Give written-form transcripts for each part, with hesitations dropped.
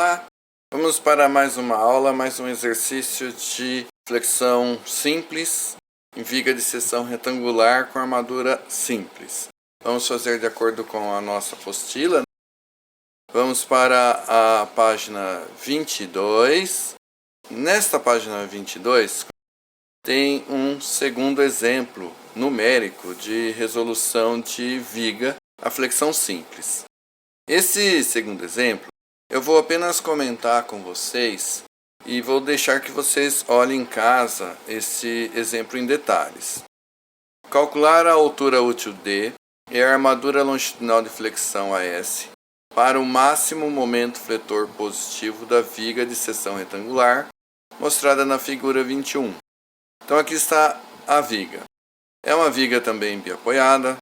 Olá, vamos para mais uma aula, mais um exercício de flexão simples em viga de seção retangular com armadura simples. Vamos fazer de acordo com a nossa apostila. Vamos para a página 22. Nesta página 22 tem um segundo exemplo numérico de resolução de viga a flexão simples. Esse segundo exemplo eu vou apenas comentar com vocês e vou deixar que vocês olhem em casa esse exemplo em detalhes. Calcular a altura útil D e a armadura longitudinal de flexão AS para o máximo momento fletor positivo da viga de seção retangular mostrada na figura 21. Então aqui está a viga. É uma viga também biapoiada,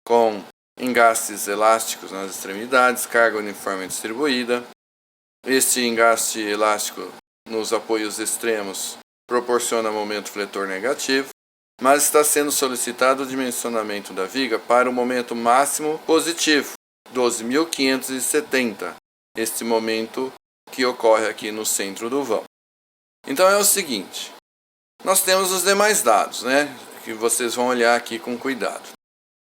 com engastes elásticos nas extremidades, carga uniforme distribuída. Este engaste elástico nos apoios extremos proporciona momento fletor negativo, mas está sendo solicitado o dimensionamento da viga para o momento máximo positivo, 12.570, este momento que ocorre aqui no centro do vão. Então é o seguinte, nós temos os demais dados, que vocês vão olhar aqui com cuidado.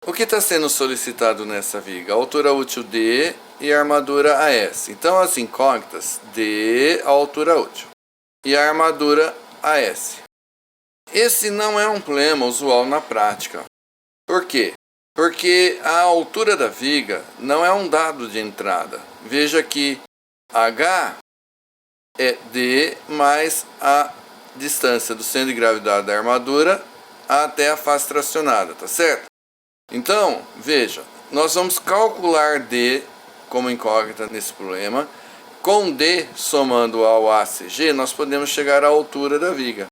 O que está sendo solicitado nessa viga? A altura útil D e a armadura AS. Então as incógnitas D, a altura útil, e a armadura AS. Esse não é um problema usual na prática. Por quê? Porque a altura da viga não é um dado de entrada. Veja que H é D mais a distância do centro de gravidade da armadura até a face tracionada, tá certo? Então, veja, nós vamos calcular D como incógnita nesse problema. Com D somando ao ACG, nós podemos chegar à altura da viga.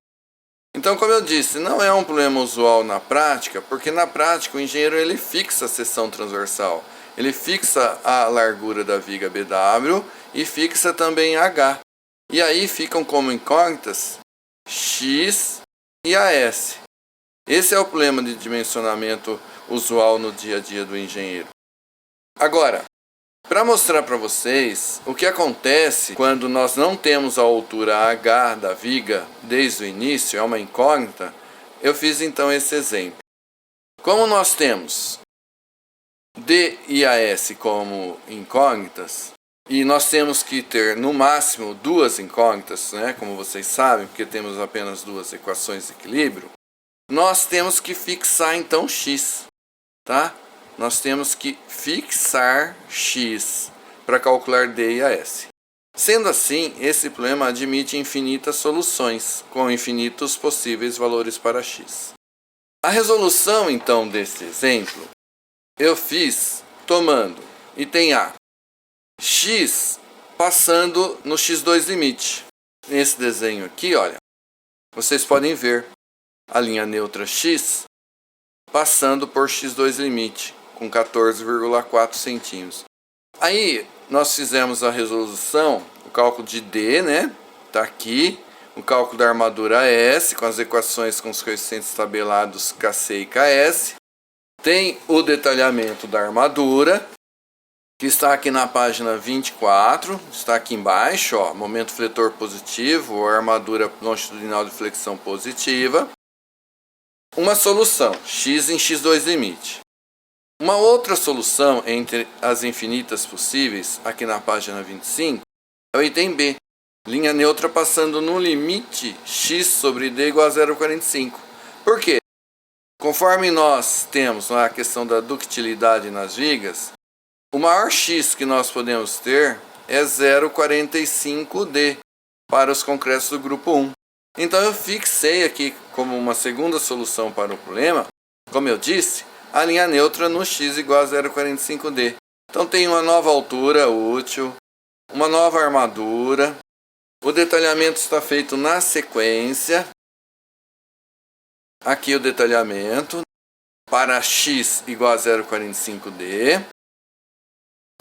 Então, como eu disse, não é um problema usual na prática, porque na prática o engenheiro ele fixa a seção transversal. Ele fixa a largura da viga BW e fixa também H. E aí ficam como incógnitas X e AS. Esse é o problema de dimensionamento usual no dia a dia do engenheiro. Agora, para mostrar para vocês o que acontece quando nós não temos a altura H da viga desde o início, é uma incógnita, eu fiz então esse exemplo. Como nós temos D e AS como incógnitas, e nós temos que ter no máximo duas incógnitas, como vocês sabem, porque temos apenas duas equações de equilíbrio, nós temos que fixar então X, tá? Nós temos que fixar X para calcular D e AS. Sendo assim, esse problema admite infinitas soluções, com infinitos possíveis valores para X. A resolução então desse exemplo, eu fiz tomando item A, X passando no X2 limite. Nesse desenho aqui, olha, vocês podem ver a linha neutra X passando por X2 limite, com 14,4 centímetros. Aí nós fizemos a resolução, o cálculo de D, tá aqui, o cálculo da armadura S, com as equações com os coeficientes tabelados Kc e Ks. Tem o detalhamento da armadura, que está aqui na página 24, está aqui embaixo, ó, momento fletor positivo, armadura longitudinal de flexão positiva. Uma solução, X em X2 limite. Uma outra solução entre as infinitas possíveis, aqui na página 25, é o item B. Linha neutra passando no limite X sobre D igual a 0,45. Por quê? Conforme nós temos a questão da ductilidade nas vigas, o maior X que nós podemos ter é 0,45D para os concretos do grupo 1. Então eu fixei aqui como uma segunda solução para o problema, como eu disse, a linha neutra no X igual a 0,45D. Então tem uma nova altura útil, uma nova armadura, o detalhamento está feito na sequência. Aqui o detalhamento para X igual a 0,45D.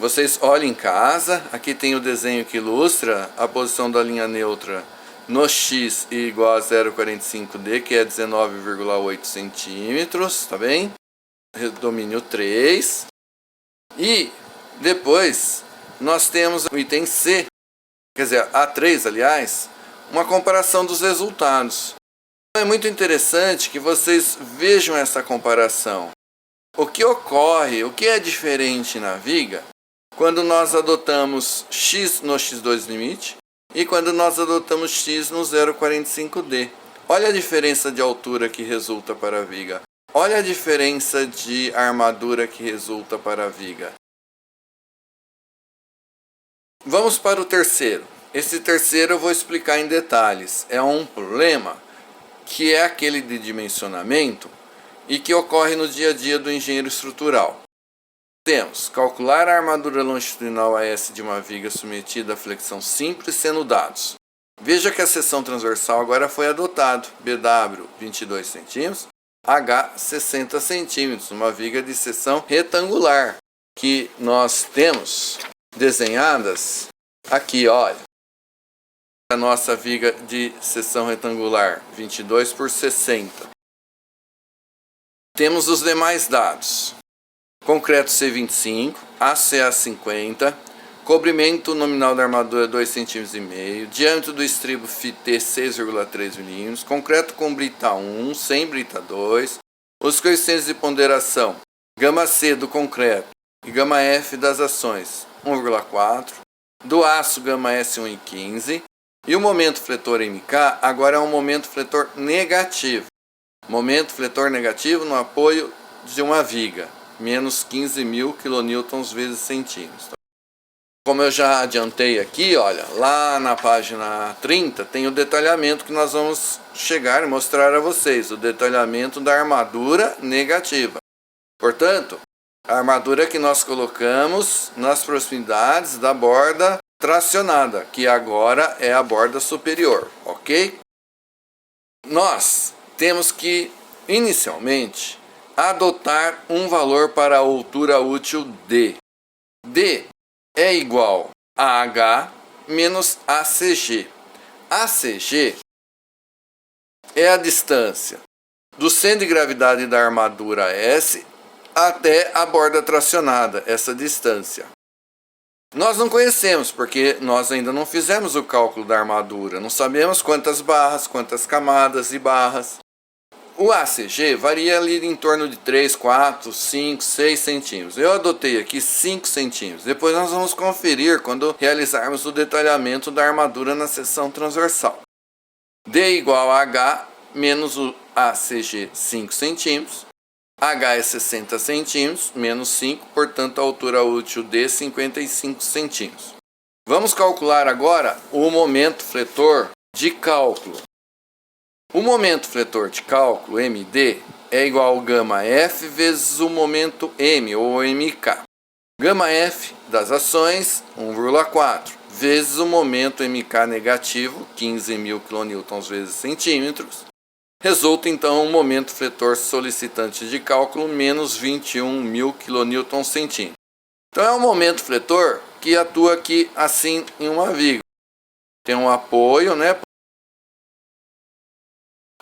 Vocês olhem em casa, aqui tem o desenho que ilustra a posição da linha neutra no X igual a 0,45D, que é 19,8 centímetros, tá bem? Domínio 3. E depois nós temos o item C, quer dizer, A3, aliás, uma comparação dos resultados. É muito interessante que vocês vejam essa comparação. O que ocorre, o que é diferente na viga, quando nós adotamos x no x2 limite e quando nós adotamos x no 0,45D. Olha a diferença de altura que resulta para a viga. Olha a diferença de armadura que resulta para a viga. Vamos para o terceiro. Esse terceiro eu vou explicar em detalhes. É um problema que é aquele de dimensionamento e que ocorre no dia a dia do engenheiro estrutural. Temos calcular a armadura longitudinal AS de uma viga submetida à flexão simples sendo dados. Veja que a seção transversal agora foi adotado, BW 22 cm, H 60 cm, uma viga de seção retangular que nós temos desenhadas aqui, olha. A nossa viga de seção retangular 22 por 60. Temos os demais dados. Concreto C25, ACA 50, cobrimento nominal da armadura 2,5 cm, diâmetro do estribo FT 6,3 mm, concreto com brita 1, sem brita 2, os coeficientes de ponderação, gama C do concreto e gama F das ações 1,4, do aço gama S 1,15 e o momento fletor MK agora é um momento fletor negativo. Momento fletor negativo no apoio de uma viga, menos 15.000 kN vezes centímetros. Como eu já adiantei aqui, olha, lá na página 30 tem o detalhamento que nós vamos chegar e mostrar a vocês, o detalhamento da armadura negativa. Portanto, a armadura que nós colocamos nas proximidades da borda tracionada, que agora é a borda superior, ok? Nós temos que, inicialmente, adotar um valor para a altura útil D. D é igual a H menos ACG. ACG é a distância do centro de gravidade da armadura S até a borda tracionada, essa distância. Nós não conhecemos, porque nós ainda não fizemos o cálculo da armadura, não sabemos quantas barras, quantas camadas e barras. O ACG varia ali em torno de 3, 4, 5, 6 centímetros. Eu adotei aqui 5 centímetros. Depois nós vamos conferir quando realizarmos o detalhamento da armadura na seção transversal. D igual a H menos o ACG 5 centímetros. H é 60 centímetros, menos 5, portanto a altura útil D 55 centímetros. Vamos calcular agora o momento fletor de cálculo. O momento fletor de cálculo, MD, é igual ao gama F vezes o momento M, ou MK. Gama F das ações, 1,4, vezes o momento MK negativo, 15.000 kN vezes centímetros. Resulta então um momento fletor solicitante de cálculo menos 21.000 kN centímetros. Então é um momento fletor que atua aqui assim em uma viga. Tem um apoio, né?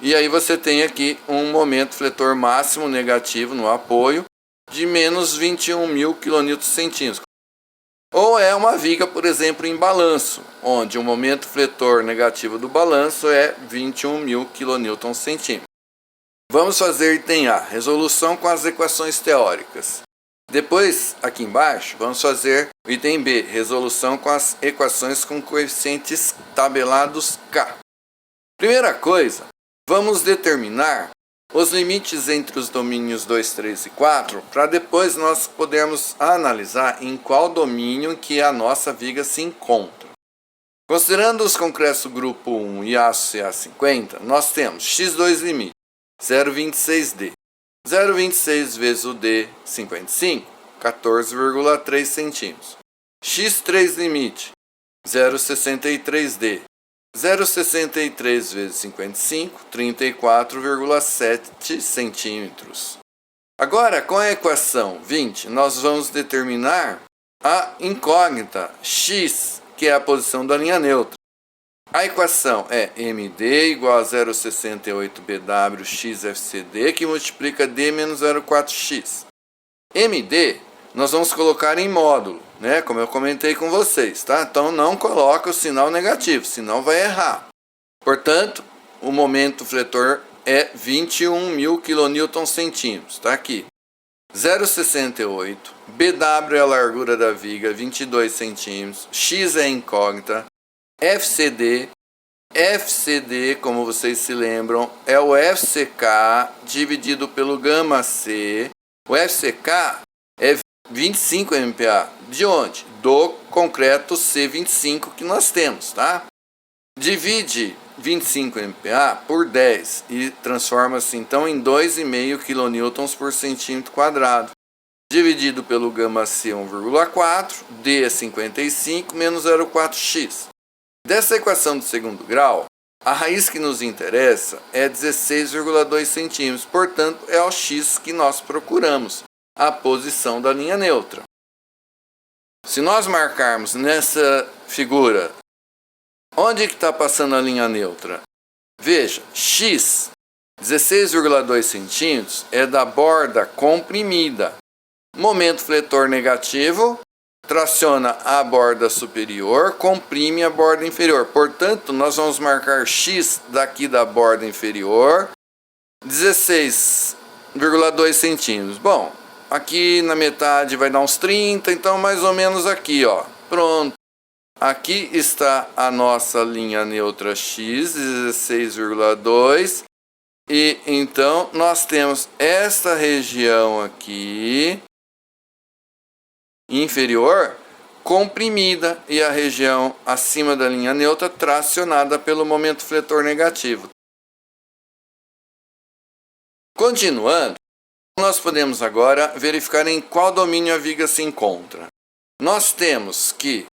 E aí você tem aqui um momento fletor máximo negativo no apoio de menos 21.000 kN centímetros. Ou é uma viga, por exemplo, em balanço, onde o momento fletor negativo do balanço é 21.000 kN centímetros. Vamos fazer item A, resolução com as equações teóricas. Depois, aqui embaixo, vamos fazer o item B, resolução com as equações com coeficientes tabelados K. Primeira coisa, vamos determinar os limites entre os domínios 2, 3 e 4, para depois nós podermos analisar em qual domínio que a nossa viga se encontra. Considerando os concretos grupo 1 e aço CA50, nós temos x2 limite, 0,26D. 0,26 vezes o D, 55, 14,3 centímetros. x3 limite, 0,63D. 0,63 vezes 55, 34,7 centímetros. Agora, com a equação 20, nós vamos determinar a incógnita x, que é a posição da linha neutra. A equação é MD igual a 0,68 BW x FCD, que multiplica D menos 0,4x. MD nós vamos colocar em módulo, né? Como eu comentei com vocês, tá? Então não coloca o sinal negativo, senão vai errar. Portanto, o momento fletor é 21.000 kN, tá aqui. 0,68, BW é a largura da viga, 22 centímetros, X é incógnita, FCD, como vocês se lembram, é o FCK dividido pelo gama C. O FCK é 25 MPa. De onde? Do concreto C25 que nós temos, tá? Divide 25 MPa por 10 e transforma-se então em 2,5 kN por centímetro quadrado. Dividido pelo gama C 1,4, D é 55 menos 0,4x. Dessa equação do segundo grau, a raiz que nos interessa é 16,2 centímetros, portanto é o x que nós procuramos, a posição da linha neutra. Se nós marcarmos nessa figura, onde que está passando a linha neutra? Veja, x, 16,2 centímetros, é da borda comprimida. Momento fletor negativo, traciona a borda superior, comprime a borda inferior. Portanto, nós vamos marcar x daqui da borda inferior, 16,2 centímetros. Bom, aqui na metade vai dar uns 30, então mais ou menos aqui, ó. Pronto. Aqui está a nossa linha neutra x, 16,2. E então nós temos esta região aqui inferior comprimida e a região acima da linha neutra tracionada pelo momento fletor negativo. Continuando, nós podemos agora verificar em qual domínio a viga se encontra. Nós temos que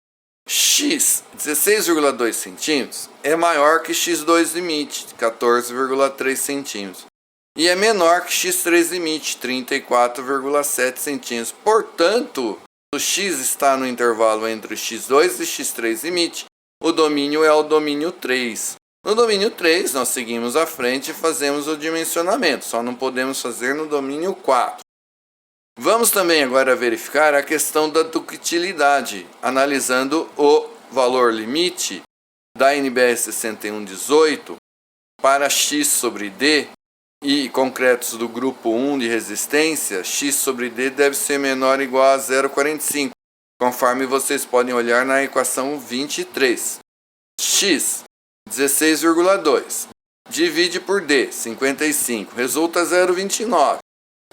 x, 16,2 centímetros, é maior que x2 limite, 14,3 centímetros. E é menor que x3 limite, 34,7 centímetros. Portanto, o x está no intervalo entre x2 e x3 limite. O domínio é o domínio 3. No domínio 3, nós seguimos à frente e fazemos o dimensionamento. Só não podemos fazer no domínio 4. Vamos também agora verificar a questão da ductilidade, analisando o valor limite da NBR 6118 para x sobre d e concretos do grupo 1 de resistência, x sobre d deve ser menor ou igual a 0,45, conforme vocês podem olhar na equação 23. X, 16,2, divide por d, 55, resulta 0,29.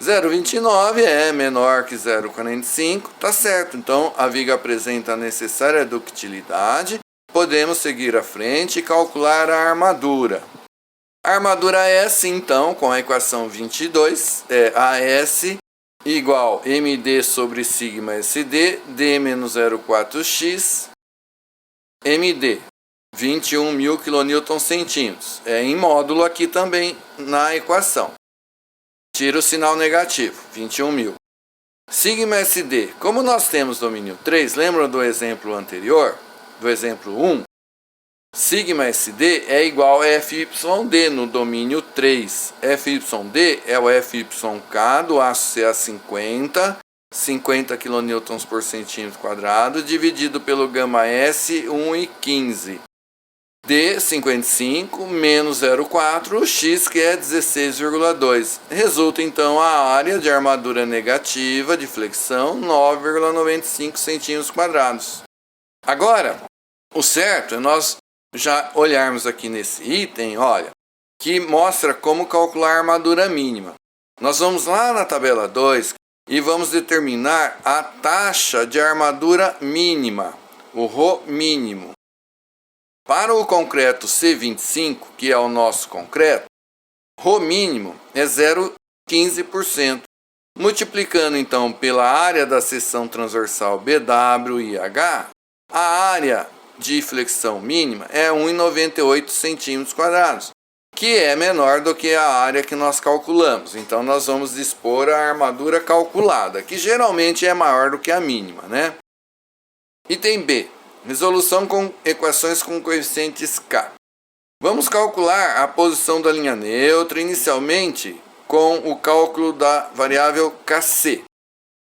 0,29 é menor que 0,45, tá certo. Então, a viga apresenta a necessária ductilidade. Podemos seguir à frente e calcular a armadura. A armadura S, então, com a equação 22, é AS igual MD sobre sigma SD, D menos 0,4x, MD, 21.000 kN. É em módulo aqui também na equação. Tira o sinal negativo, 21.000. Sigma SD, como nós temos domínio 3, lembram do exemplo anterior, do exemplo 1? Sigma SD é igual a FYD no domínio 3. FYD é o FYK do aço CA50, 50 kN por centímetro quadrado, dividido pelo gama S, 1,15. D, 55, menos 0,4, o X, que é 16,2. Resulta, então, a área de armadura negativa de flexão, 9,95 centímetros quadrados. Agora, o certo é nós já olharmos aqui nesse item, olha, que mostra como calcular a armadura mínima. Nós vamos lá na tabela 2 e vamos determinar a taxa de armadura mínima, o Rho mínimo. Para o concreto C25, que é o nosso concreto, Rho mínimo é 0,15%. Multiplicando então pela área da seção transversal BWIH, a área de flexão mínima é 1,98 centímetros quadrados, que é menor do que a área que nós calculamos. Então nós vamos dispor a armadura calculada, que geralmente é maior do que a mínima, né? Item B. Resolução com equações com coeficientes K. Vamos calcular a posição da linha neutra inicialmente com o cálculo da variável Kc.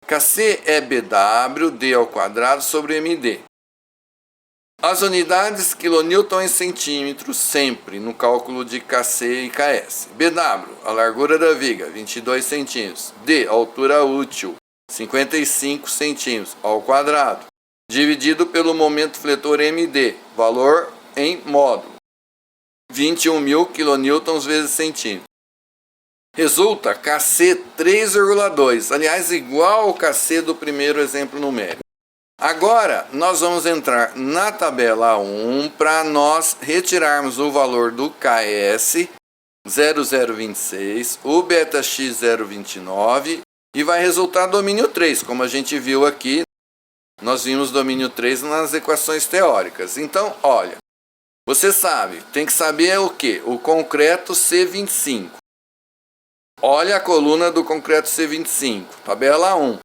KC é BW, D ao quadrado sobre MD. As unidades quilonewton em centímetros sempre no cálculo de KC e KS. BW, a largura da viga, 22 centímetros. D, a altura útil, 55 centímetros ao quadrado, dividido pelo momento fletor MD, valor em módulo, 21.000 kN vezes centímetro. Resulta KC 3,2, aliás, igual ao KC do primeiro exemplo numérico. Agora, nós vamos entrar na tabela 1 para nós retirarmos o valor do KS 0026, o beta-x 0,29 e vai resultar domínio 3, como a gente viu aqui. Nós vimos domínio 3 nas equações teóricas. Então, olha, você sabe, tem que saber o que? O concreto C25. Olha a coluna do concreto C25, tabela 1.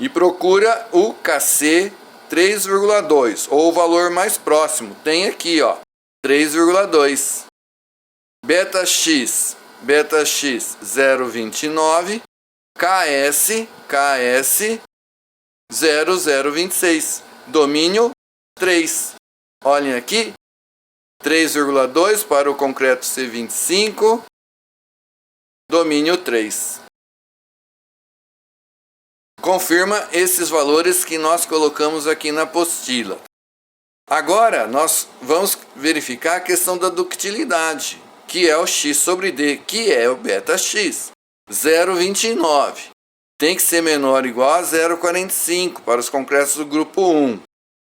E procura o KC 3,2, ou o valor mais próximo. Tem aqui, ó, 3,2. Beta-x 0,29. KS 0,026. Domínio 3. Olhem aqui, 3,2 para o concreto C25. Domínio 3. Confirma esses valores que nós colocamos aqui na apostila. Agora, nós vamos verificar a questão da ductilidade, que é o x sobre d, que é o beta-x. 0,29. Tem que ser menor ou igual a 0,45 para os concretos do grupo 1.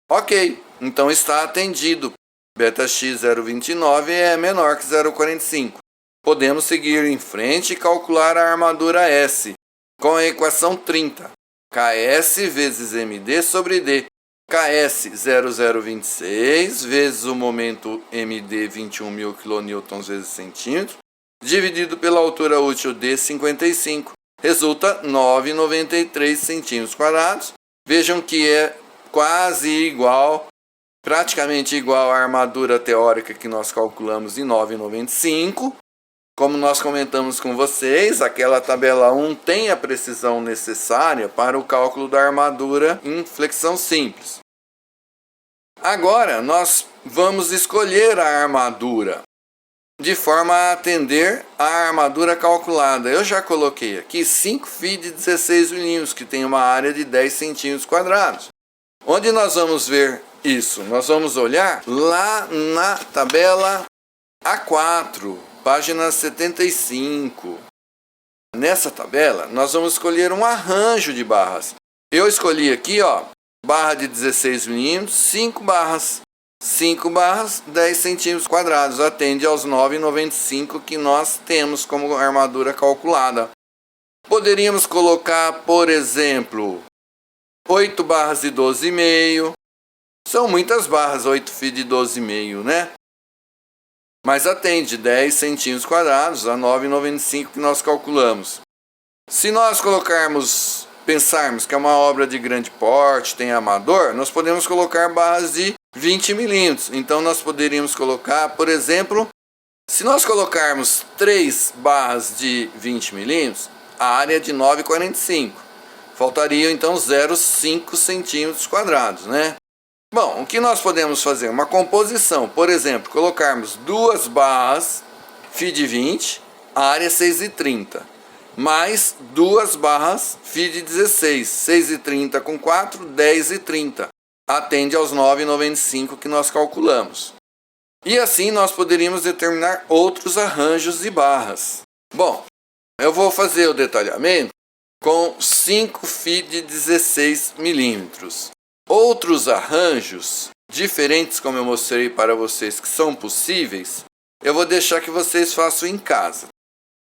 Ok, então está atendido. Beta-x 0,29 é menor que 0,45. Podemos seguir em frente e calcular a armadura S com a equação 30. KS vezes MD sobre D. KS 0,026 vezes o momento MD 21.000 kN vezes centímetro, dividido pela altura útil D 55. Resulta 9,93 centímetros quadrados. Vejam que é quase igual, praticamente igual à armadura teórica que nós calculamos em 9,95. Como nós comentamos com vocês, aquela tabela 1 tem a precisão necessária para o cálculo da armadura em flexão simples. Agora, nós vamos escolher a armadura de forma a atender a armadura calculada. Eu já coloquei aqui 5 FI de 16 mm, que tem uma área de 10 centímetros quadrados. Onde nós vamos ver isso? Nós vamos olhar lá na tabela A4. Página 75. Nessa tabela, nós vamos escolher um arranjo de barras. Eu escolhi aqui, ó, barra de 16 mm, 5 barras. 5 barras, 10 centímetros quadrados. Atende aos 9,95 que nós temos como armadura calculada. Poderíamos colocar, por exemplo, 8 barras de 12,5. São muitas barras, 8 FI de 12,5, né? Mas atende 10 centímetros quadrados a 9,95 que nós calculamos. Se nós pensarmos que é uma obra de grande porte, tem amador, nós podemos colocar barras de 20 milímetros. Então nós poderíamos colocar, por exemplo, se nós colocarmos 3 barras de 20 milímetros, a área é de 9,45. Faltariam então 0,5 centímetros quadrados, né? Bom, o que nós podemos fazer? Uma composição, por exemplo, colocarmos 2 barras FI de 20, área 6,30, mais 2 barras FI de 16, 6,30 com 4, 10,30. Atende aos 9,95 que nós calculamos. E assim nós poderíamos determinar outros arranjos de barras. Bom, eu vou fazer o detalhamento com 5 FI de 16 milímetros. Outros arranjos diferentes, como eu mostrei para vocês, que são possíveis, eu vou deixar que vocês façam em casa.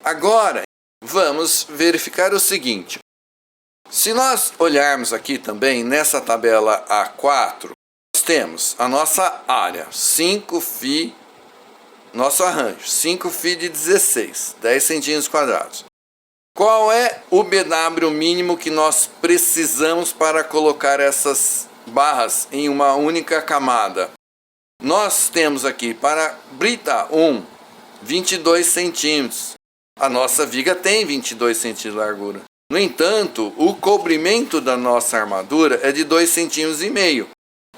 Agora, vamos verificar o seguinte. Se nós olharmos aqui também nessa tabela A4, nós temos a nossa área, 5 FI, nosso arranjo, 5 FI de 16, 10 centímetros quadrados. Qual é o BW mínimo que nós precisamos para colocar essas barras em uma única camada? Nós temos aqui para brita 1, 22 centímetros. A nossa viga tem 22 centímetros de largura. No entanto, o cobrimento da nossa armadura é de 2,5 cm.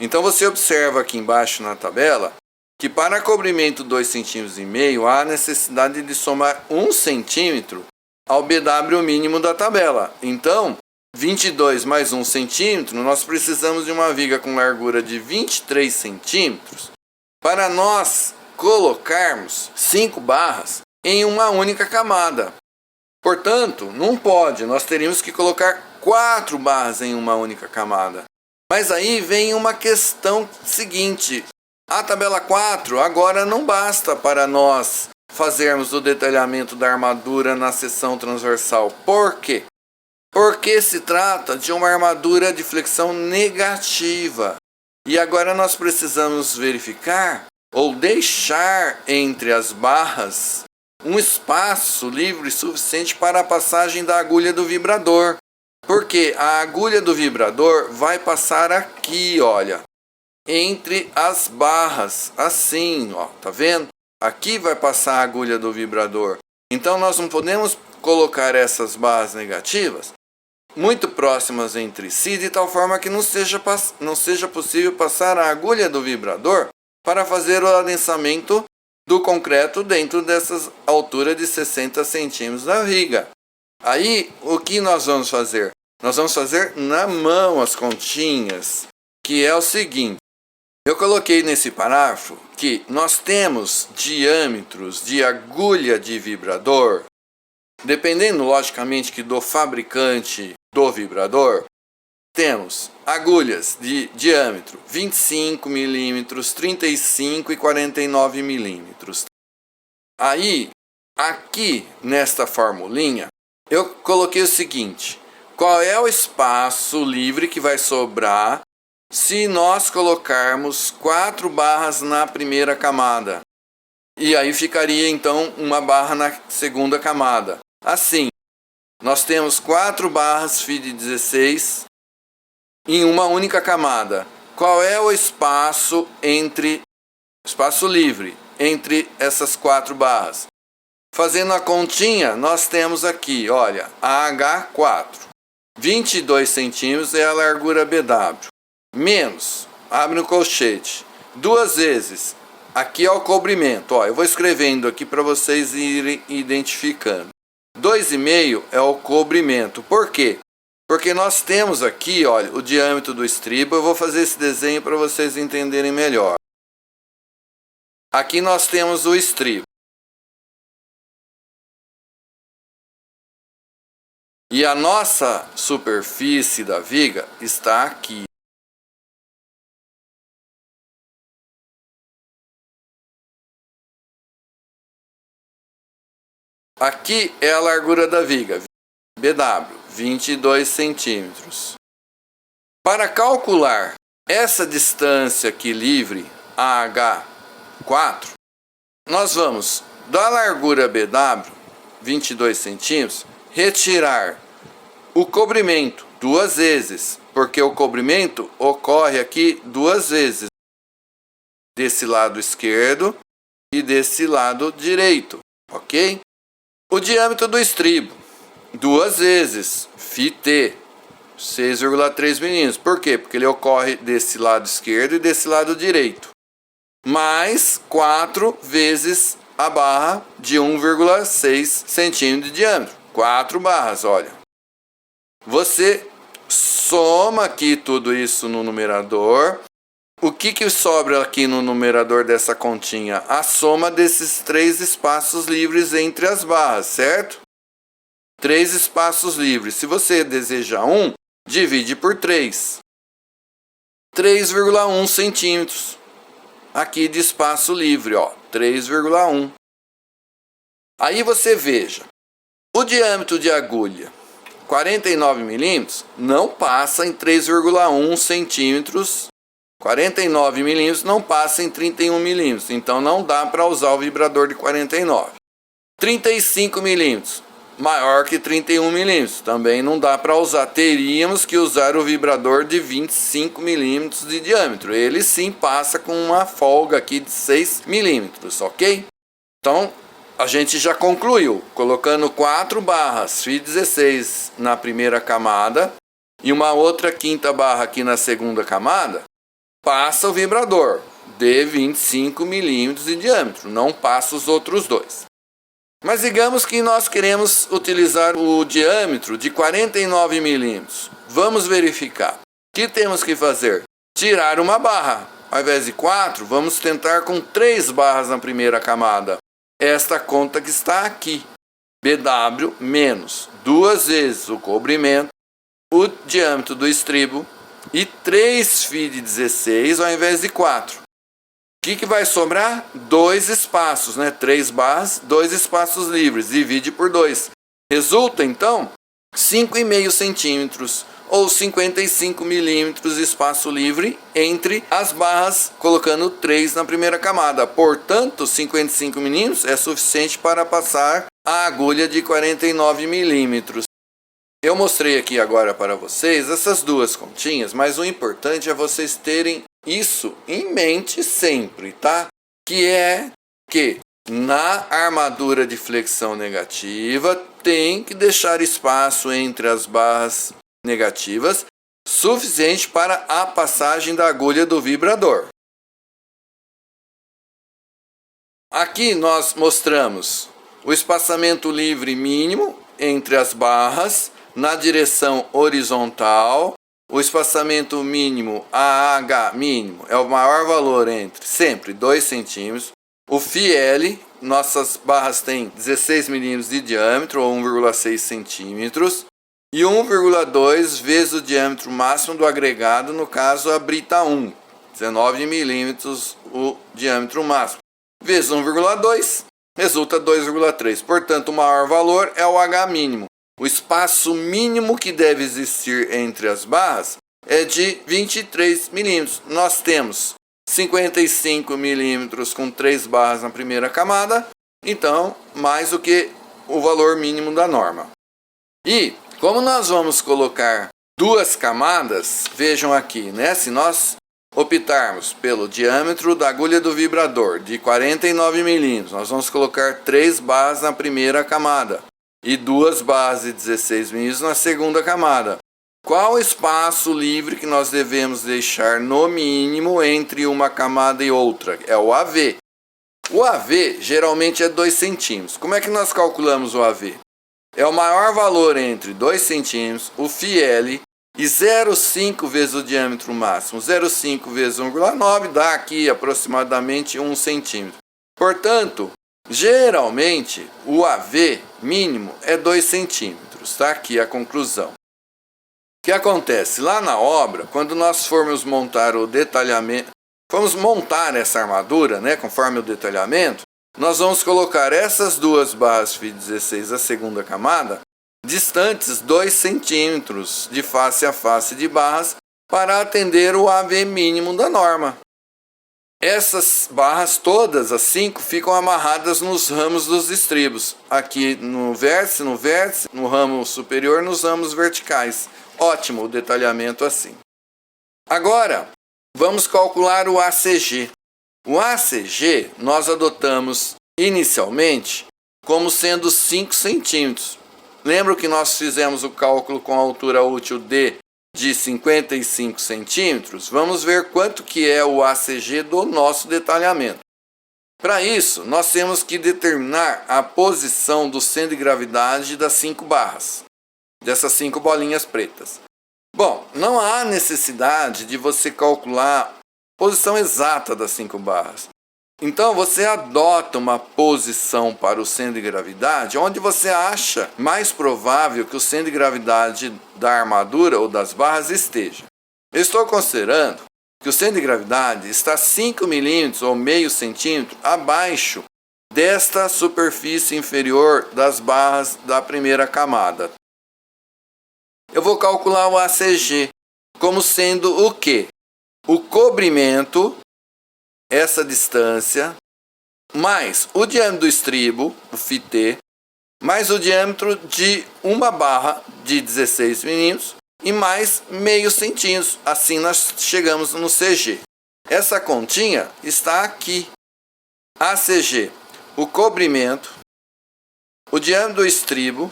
Então você observa aqui embaixo na tabela que para cobrimento 2,5 cm há necessidade de somar 1 centímetro ao BW mínimo da tabela. Então, 22 mais 1 centímetro, nós precisamos de uma viga com largura de 23 centímetros para nós colocarmos 5 barras em uma única camada. Portanto, não pode, nós teríamos que colocar 4 barras em uma única camada. Mas aí vem uma questão seguinte: a tabela 4 agora não basta para nós fazermos o detalhamento da armadura na seção transversal. Por quê? Porque se trata de uma armadura de flexão negativa. E agora nós precisamos verificar ou deixar entre as barras um espaço livre suficiente para a passagem da agulha do vibrador. Porque a agulha do vibrador vai passar aqui, olha, entre as barras, assim, ó, tá vendo? Aqui vai passar a agulha do vibrador. Então nós não podemos colocar essas barras negativas muito próximas entre si, de tal forma que não seja possível passar a agulha do vibrador para fazer o adensamento do concreto dentro dessas alturas de 60 centímetros da viga. Aí, o que nós vamos fazer? Nós vamos fazer na mão as continhas, que é o seguinte. Eu coloquei nesse parágrafo que nós temos diâmetros de agulha de vibrador, dependendo, logicamente, que do fabricante do vibrador, temos agulhas de diâmetro 25 milímetros, 35 e 49 milímetros. Aí, aqui nesta formulinha, eu coloquei o seguinte: qual é o espaço livre que vai sobrar se nós colocarmos 4 barras na primeira camada? E aí ficaria então uma barra na segunda camada. Assim, nós temos 4 barras FID 16 em uma única camada. Qual é o espaço livre entre essas 4 barras? Fazendo a continha, nós temos aqui, olha, AH4. 22 centímetros é a largura BW. Menos, abre no colchete, 2 vezes, aqui é o cobrimento. Ó, eu vou escrevendo aqui para vocês irem identificando. 2,5 é o cobrimento. Por quê? Porque nós temos aqui, olha, o diâmetro do estribo. Eu vou fazer esse desenho para vocês entenderem melhor. Aqui nós temos o estribo. E a nossa superfície da viga está aqui. Aqui é a largura da viga, BW, 22 centímetros. Para calcular essa distância aqui livre, AH4, nós vamos da largura BW, 22 centímetros, retirar o cobrimento 2 vezes, porque o cobrimento ocorre aqui 2 vezes, desse lado esquerdo e desse lado direito, ok? O diâmetro do estribo, 2 vezes, φt, 6,3 milímetros. Por quê? Porque ele ocorre desse lado esquerdo e desse lado direito. Mais 4 vezes a barra de 1,6 centímetros de diâmetro. 4 barras, olha. Você soma aqui tudo isso no numerador. O que sobra aqui no numerador dessa continha? A soma desses 3 espaços livres entre as barras, certo? 3 espaços livres. Se você deseja 1, divide por 3. 3,1 centímetros. Aqui de espaço livre, ó, 3,1. Aí você veja, o diâmetro de agulha, 49 milímetros, não passa em 3,1 centímetros. 49 milímetros não passa em 31 milímetros, então não dá para usar o vibrador de 49. 35 milímetros, maior que 31 milímetros, também não dá para usar. Teríamos que usar o vibrador de 25 milímetros de diâmetro. Ele sim passa com uma folga aqui de 6 milímetros, ok? Então, a gente já concluiu, colocando 4 barras FI 16 na primeira camada e uma outra quinta barra aqui na segunda camada, passa o vibrador de 25 milímetros de diâmetro, não passa os outros dois. Mas digamos que nós queremos utilizar o diâmetro de 49 milímetros. Vamos verificar. O que temos que fazer? Tirar uma barra. Ao invés de 4, vamos tentar com 3 barras na primeira camada. Esta conta que está aqui. BW menos 2 vezes o cobrimento, o diâmetro do estribo e 3 FI de 16 ao invés de 4. O que vai sobrar? 2 espaços, né? 3 barras, 2 espaços livres. Divide por 2. Resulta, então, 5,5 centímetros ou 55 milímetros de espaço livre entre as barras, colocando 3 na primeira camada. Portanto, 55 milímetros é suficiente para passar a agulha de 49 milímetros. Eu mostrei aqui agora para vocês essas duas continhas, mas o importante é vocês terem isso em mente sempre, tá? Que é que na armadura de flexão negativa tem que deixar espaço entre as barras negativas suficiente para a passagem da agulha do vibrador. Aqui nós mostramos o espaçamento livre mínimo entre as barras na direção horizontal. O espaçamento mínimo, AH mínimo, é o maior valor entre sempre 2 centímetros. O FIL, nossas barras têm 16 milímetros de diâmetro ou 1,6 centímetros. E 1,2 vezes o diâmetro máximo do agregado, no caso a brita 1, 19 milímetros o diâmetro máximo. Vezes 1,2 resulta 2,3. Portanto, o maior valor é o H mínimo. O espaço mínimo que deve existir entre as barras é de 23 milímetros. Nós temos 55 milímetros com 3 barras na primeira camada, então mais do que o valor mínimo da norma. E como nós vamos colocar 2 camadas, vejam aqui, né? Se nós optarmos pelo diâmetro da agulha do vibrador de 49 milímetros, nós vamos colocar 3 barras na primeira camada e 2 barras de 16 milímetros na segunda camada. Qual o espaço livre que nós devemos deixar no mínimo entre uma camada e outra? É o AV. O AV geralmente é 2 centímetros. Como é que nós calculamos o AV? É o maior valor entre 2 centímetros, o FIL, e 0,5 vezes o diâmetro máximo. 0,5 vezes 1,9 dá aqui aproximadamente 1 centímetro. Portanto, geralmente o AV mínimo é 2 centímetros. Está aqui a conclusão. O que acontece? Lá na obra, quando nós formos montar o detalhamento, vamos montar essa armadura, né, conforme o detalhamento, nós vamos colocar essas 2 barras FI 16 da segunda camada distantes 2 centímetros de face a face de barras para atender o AV mínimo da norma. Essas barras todas, as 5, ficam amarradas nos ramos dos estribos. Aqui no vértice, no ramo superior, nos ramos verticais. Ótimo o detalhamento assim. Agora, vamos calcular o ACG. O ACG nós adotamos inicialmente como sendo 5 centímetros. Lembra que nós fizemos o cálculo com a altura útil D de 55 centímetros? Vamos ver quanto que é o ACG do nosso detalhamento. Para isso, nós temos que determinar a posição do centro de gravidade das 5 barras, dessas 5 bolinhas pretas. Bom, não há necessidade de você calcular a posição exata das 5 barras. Então você adota uma posição para o centro de gravidade onde você acha mais provável que o centro de gravidade da armadura ou das barras esteja. Eu estou considerando que o centro de gravidade está 5 milímetros ou meio centímetro abaixo desta superfície inferior das barras da primeira camada. Eu vou calcular o ACG como sendo o quê? O cobrimento, essa distância, mais o diâmetro do estribo, o φT, mais o diâmetro de uma barra de 16 milímetros e mais meio centímetro. Assim nós chegamos no CG. Essa continha está aqui. ACG, o cobrimento o diâmetro do estribo,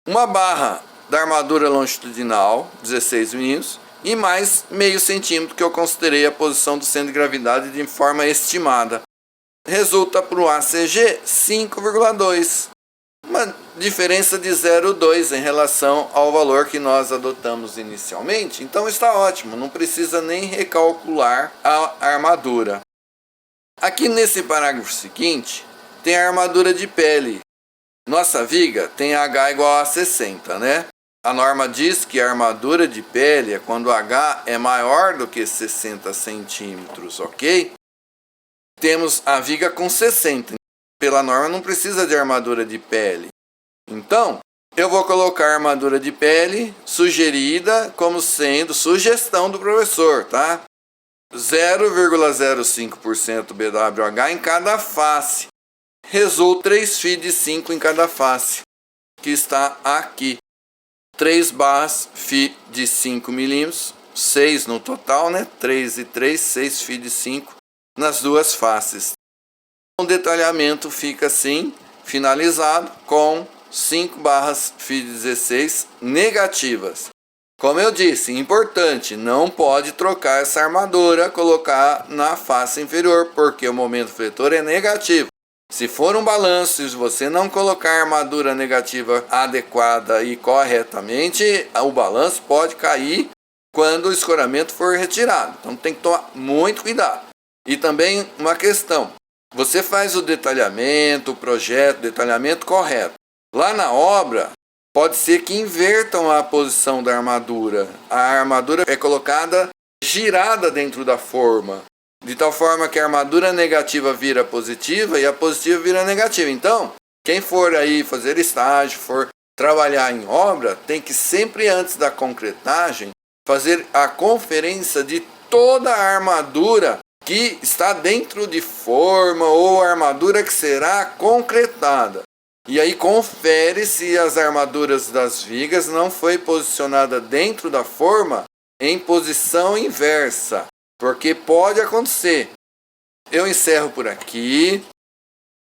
uma barra da armadura longitudinal, 16 mm, e mais meio centímetro que eu considerei a posição do centro de gravidade de forma estimada. Resulta para o ACG 5,2. Uma diferença de 0,2 em relação ao valor que nós adotamos inicialmente. Então está ótimo, não precisa nem recalcular a armadura. Aqui nesse parágrafo seguinte, tem a armadura de pele. Nossa viga tem H igual a 60, né? A norma diz que a armadura de pele é quando H é maior do que 60 centímetros, ok? Temos a viga com 60. Pela norma não precisa de armadura de pele. Então, eu vou colocar a armadura de pele sugerida como sendo sugestão do professor, tá? 0,05% BWH em cada face. Resulta 3 φ de 5 em cada face, que está aqui. 3 barras φ de 5 milímetros, 6 no total, né? 3 e 3, 6 φ de 5 nas duas faces. O detalhamento fica assim, finalizado com 5 barras φ de 16 negativas. Como eu disse, importante, não pode trocar essa armadura, colocar na face inferior, porque o momento fletor é negativo. Se for um balanço e você não colocar a armadura negativa adequada e corretamente, o balanço pode cair quando o escoramento for retirado. Então tem que tomar muito cuidado. E também uma questão, você faz o detalhamento, o projeto, o detalhamento correto. Lá na obra, pode ser que invertam a posição da armadura. A armadura é colocada girada dentro da forma, de tal forma que a armadura negativa vira positiva e a positiva vira negativa. Então, quem for aí fazer estágio, for trabalhar em obra, tem que sempre antes da concretagem fazer a conferência de toda a armadura que está dentro de forma ou a armadura que será concretada. E aí confere se as armaduras das vigas não foi posicionada dentro da forma em posição inversa, porque pode acontecer. Eu encerro por aqui,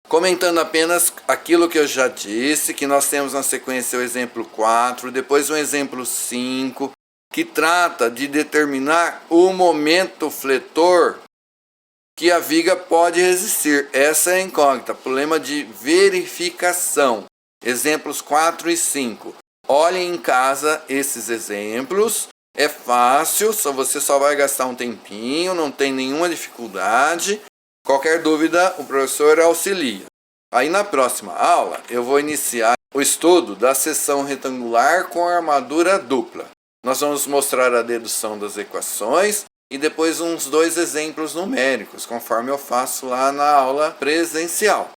comentando apenas aquilo que eu já disse, que nós temos na sequência o exemplo 4, depois o exemplo 5, que trata de determinar o momento fletor que a viga pode resistir. Essa é a incógnita, problema de verificação. Exemplos 4 e 5. Olhem em casa esses exemplos. É fácil, você só vai gastar um tempinho, não tem nenhuma dificuldade. Qualquer dúvida, o professor auxilia. Aí na próxima aula, eu vou iniciar o estudo da seção retangular com armadura dupla. Nós vamos mostrar a dedução das equações e depois uns 2 exemplos numéricos, conforme eu faço lá na aula presencial.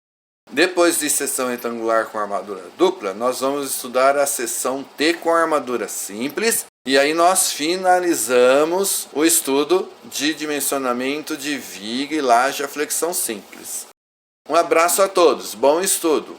Depois de seção retangular com armadura dupla, nós vamos estudar a seção T com armadura simples, e aí nós finalizamos o estudo de dimensionamento de viga e laje a flexão simples. Um abraço a todos, bom estudo!